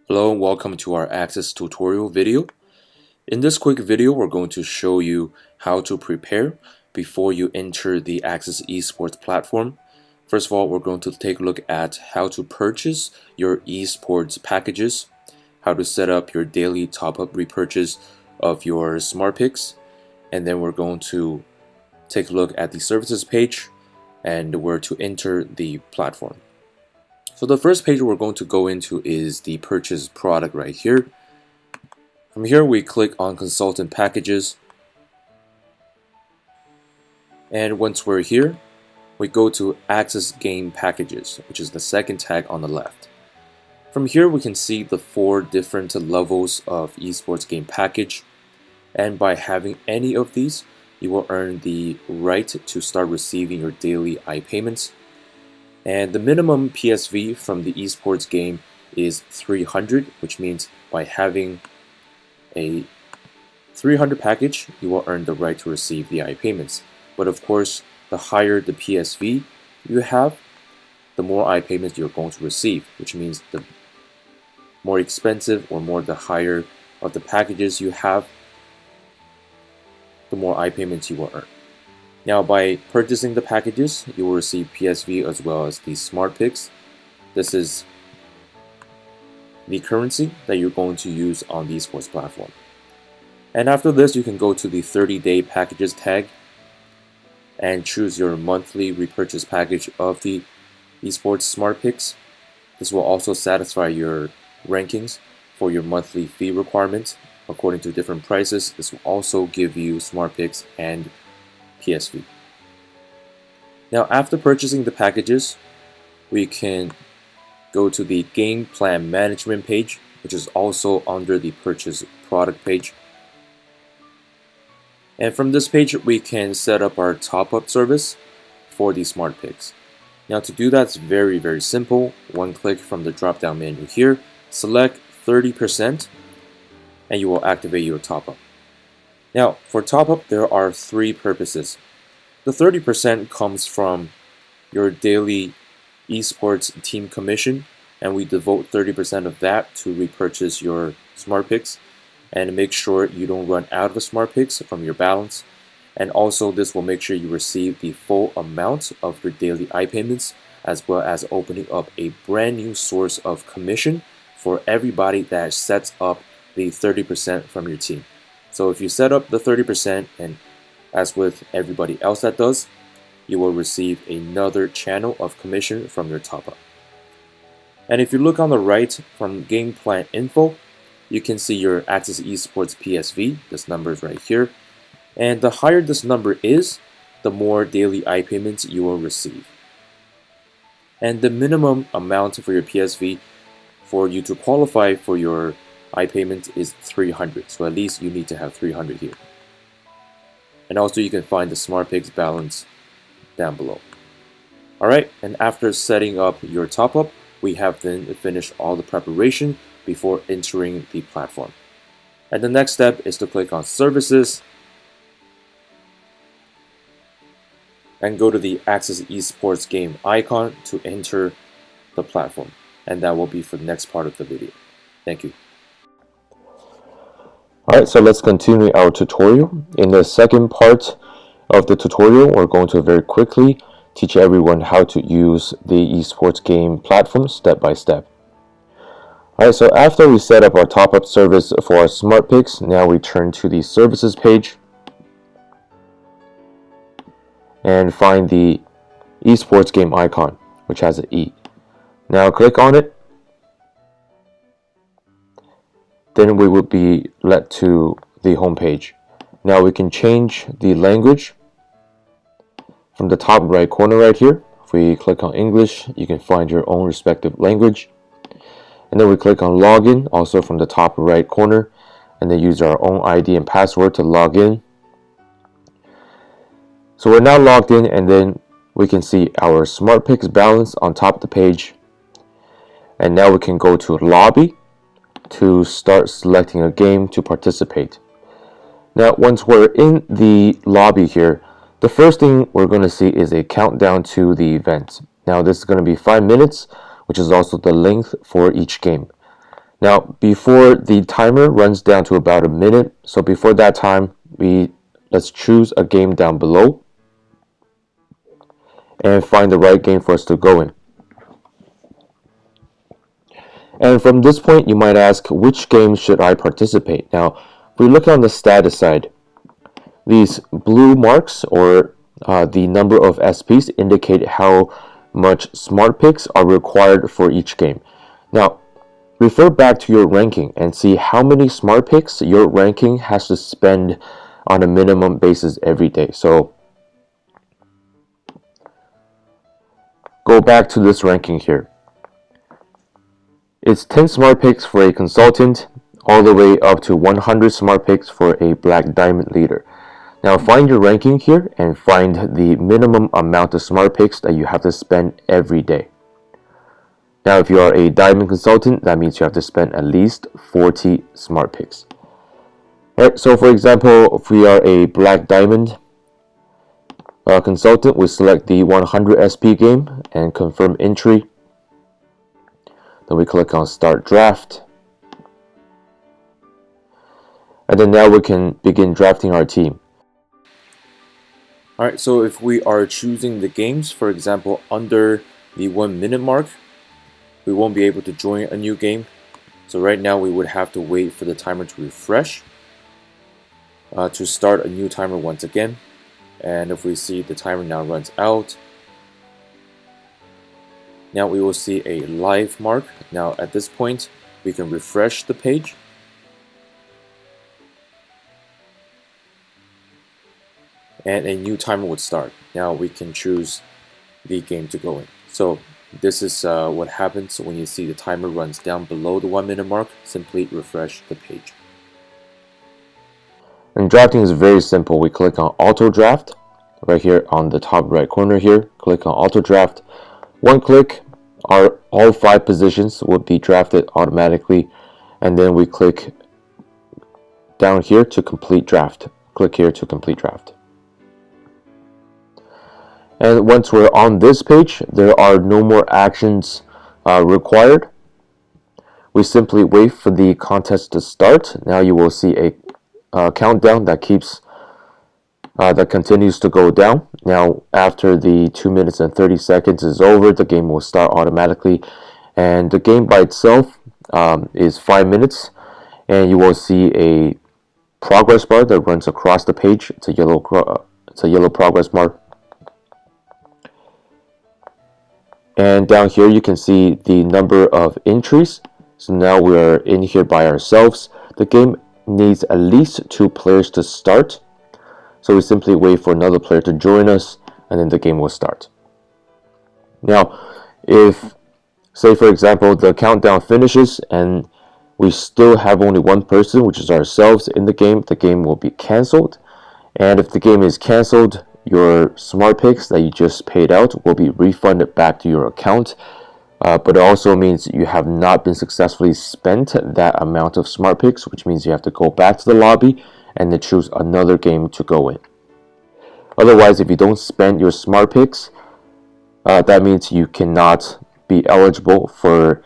Hello and welcome to our Acesse tutorial video. In this quick video, we're going to show you how to prepare before you enter the Acesse eSports platform. First of all, we're going to take a look at how to purchase your eSports packages, how to set up your daily top-up repurchase of your smart picks, and then we're going to take a look at the services page and where to enter the platform. So the first page we're going to go into is the purchase product right here. From here we click on consultant packages, and once we're here we go to access game packages, which is the second tag on the left. From here we can see the 4 different levels of esports game package, and by having any of these you will earn the right to start receiving your daily iPayments. And the minimum PSV from the esports game is 300, which means by having a 300 package, you will earn the right to receive the iPayments. But of course, the higher the PSV you have, the more iPayments you're going to receive, which means the more expensive or the higher of the packages you have, the more iPayments you will earn. Now, by purchasing the packages, you will receive PSV as well as the smart picks. This is the currency that you're going to use on the esports platform. And after this, you can go to the 30-day packages tag and choose your monthly repurchase package of the esports smart picks. This will also satisfy your rankings for your monthly fee requirement according to different prices. This will also give you smart picks and PSV. Now, after purchasing the packages, we can go to the game plan management page, which is also under the purchase product page. And from this page, we can set up our top-up service for the smart picks. Now, to do that, it's very simple. One click from the drop-down menu here, select 30%, and you will activate your top-up. Now, for top-up, there are 3 purposes. The 30% comes from your daily esports team commission, and we devote 30% of that to repurchase your smart picks and make sure you don't run out of smart picks from your balance. And also, this will make sure you receive the full amount of your daily iPayments, as well as opening up a brand new source of commission for everybody that sets up the 30% from your team. So if you set up the 30%, and as with everybody else that does, you will receive another channel of commission from your top-up. And if you look on the right from game plan info, you can see your Acesse eSports PSV. This number is right here. And the higher this number is, the more daily iPayments you will receive. And the minimum amount for your PSV for you to qualify for your iPayment is 300, so at least you need to have 300 here. And also you can find the smart picks balance down below. Alright, and after setting up your top-up, we have then finished all the preparation before entering the platform. And the next step is to click on services and go to the Acesse eSports game icon to enter the platform. And that will be for the next part of the video. Thank you. Alright, so let's continue our tutorial. In the second part of the tutorial, we're going to very quickly teach everyone how to use the esports game platform step by step. Alright, so after we set up our top-up service for our smart picks, now we turn to the services page and find the esports game icon, which has an E. Now click on it. Then we will be led to the home page. Now we can change the language from the top right corner right here. If we click on English, you can find your own respective language. And then we click on login, also from the top right corner, and then use our own ID and password to log in. So we're now logged in, and then we can see our smart picks balance on top of the page. And now we can go to lobby to start selecting a game to participate. Now, once we're in the lobby here, the first thing we're going to see is a countdown to the event. Now, this is going to be 5 minutes, which is also the length for each game. Now, before the timer runs down to about a minute, so before that time, let's choose a game down below and find the right game for us to go in. And from this point, you might ask, which game should I participate? Now, if we look on the status side, these blue marks, or the number of SPs, indicate how much smart picks are required for each game. Now, refer back to your ranking and see how many smart picks your ranking has to spend on a minimum basis every day. So go back to this ranking here. It's 10 smart picks for a consultant, all the way up to 100 smart picks for a black diamond leader. Now find your ranking here and find the minimum amount of smart picks that you have to spend every day. Now if you are a diamond consultant, that means you have to spend at least 40 smart picks. Alright, so for example, if we are a black diamond consultant, we select the 100 SP game and confirm entry. Then we click on Start Draft. And then now we can begin drafting our team. Alright, so if we are choosing the games, for example, under the 1 minute mark, we won't be able to join a new game. So right now we would have to wait for the timer to refresh to start a new timer once again. And if we see the timer now runs out, now we will see a live mark. Now at this point, we can refresh the page. And a new timer would start. Now we can choose the game to go in. So this is what happens when you see the timer runs down below the 1 minute mark. Simply refresh the page. And drafting is very simple. We click on Auto Draft right here on the top right corner here. Click on Auto Draft. One click, all 5 positions will be drafted automatically, and then we click down here to complete draft. Click here to complete draft. And once we're on this page, there are no more actions required. We simply wait for the contest to start. Now you will see a countdown that continues to go down. Now after the 2 minutes and 30 seconds is over, the game will start automatically, and the game by itself is 5 minutes, and you will see a progress bar that runs across the page. It's a yellow progress bar. And down here you can see the number of entries. So now we are in here by ourselves. The game needs at least 2 players to start. So we simply wait for another player to join us, and then the game will start. Now, if, say for example, the countdown finishes and we still have only 1 person, which is ourselves, in the game will be cancelled. And if the game is cancelled, your smart picks that you just paid out will be refunded back to your account. But it also means you have not been successfully spent that amount of smart picks, which means you have to go back to the lobby and then choose another game to go in. Otherwise, if you don't spend your smart picks, that means you cannot be eligible for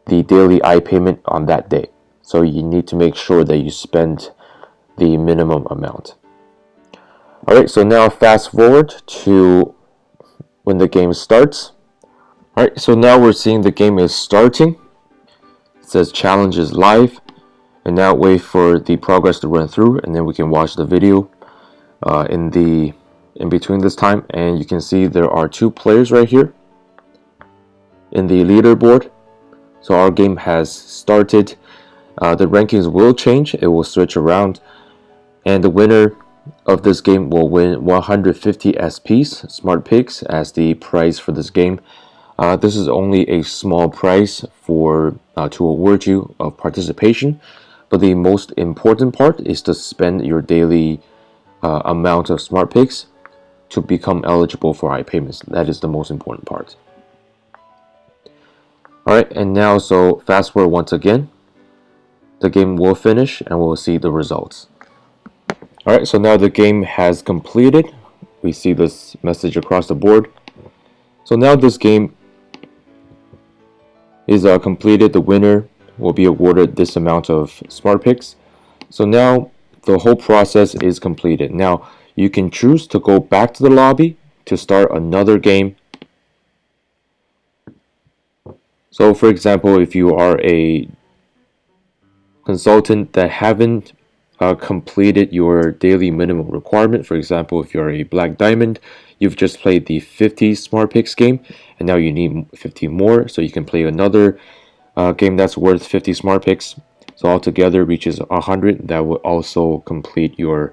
the daily iPayment on that day. So you need to make sure that you spend the minimum amount. Alright, so now fast forward to when the game starts. Alright, so now we're seeing the game is starting. It says challenge is live. And now wait for the progress to run through, and then we can watch the video in between this time. And you can see there are 2 players right here in the leaderboard. So our game has started. The rankings will change. It will switch around, and the winner of this game will win 150 SPs, smart picks, as the prize for this game. This is only a small prize for to award you of participation, but the most important part is to spend your daily amount of smart picks to become eligible for iPayments. That is the most important part. Alright, and now so fast forward once again. The game will finish and we'll see the results. Alright, so now the game has completed. We see this message across the board. So now this game is completed. The winner will be awarded this amount of smart picks. So now the whole process is completed. Now you can choose to go back to the lobby to start another game. So for example, if you are a consultant that haven't completed your daily minimum requirement, for example, if you're a black diamond, you've just played the 50 smart picks game and now you need 50 more, so you can play another game that's worth 50 smart picks. So altogether reaches 100. That will also complete your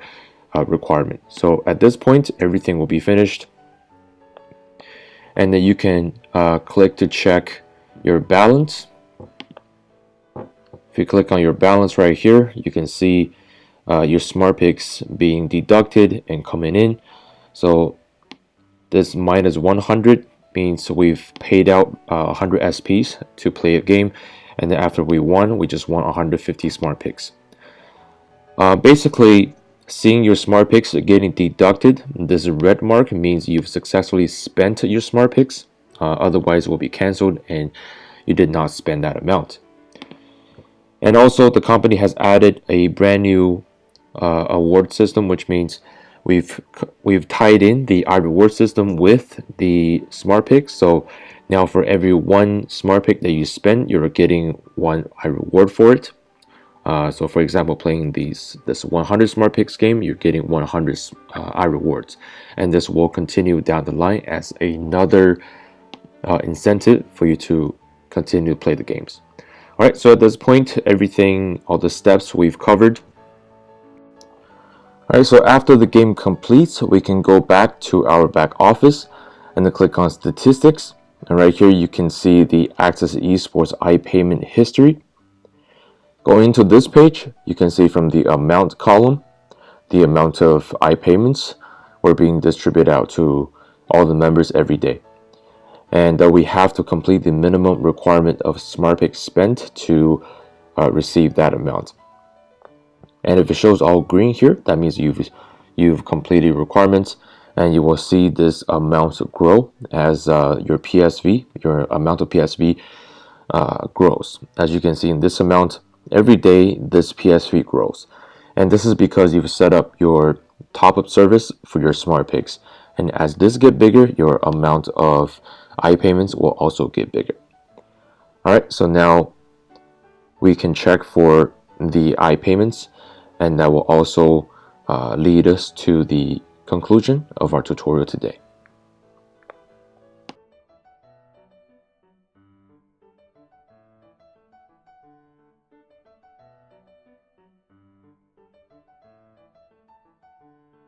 requirement. So at this point, everything will be finished, and then you can click to check your balance. If you click on your balance right here, you can see your smart picks being deducted and coming in. So this minus 100 means we've paid out 100 SPs to play a game, and then after we won, we just won 150 smart picks. Basically, seeing your smart picks getting deducted, this red mark means you've successfully spent your smart picks. Otherwise, it will be canceled and you did not spend that amount. And also, the company has added a brand new award system, which means we've tied in the iReward system with the smart picks. So now for every one smart pick that you spend, you're getting one iReward for it. So for example, playing this 100 smart picks game, you're getting 100 iRewards, and this will continue down the line as another incentive for you to continue to play the games. Alright, so at this point, all the steps we've covered. Alright, so after the game completes, we can go back to our back office and then click on statistics. And right here, you can see the Acesse eSports iPayment history. Going into this page, you can see from the amount column, the amount of iPayments were being distributed out to all the members every day. And we have to complete the minimum requirement of smart picks spent to receive that amount. And if it shows all green here, that means you've completed requirements, and you will see this amount grow as your PSV, your amount of PSV grows. As you can see in this amount, every day this PSV grows. And this is because you've set up your top-up service for your smart picks. And as this get bigger, your amount of iPayments will also get bigger. Alright, so now we can check for the iPayments, and that will also lead us to the conclusion of our tutorial today.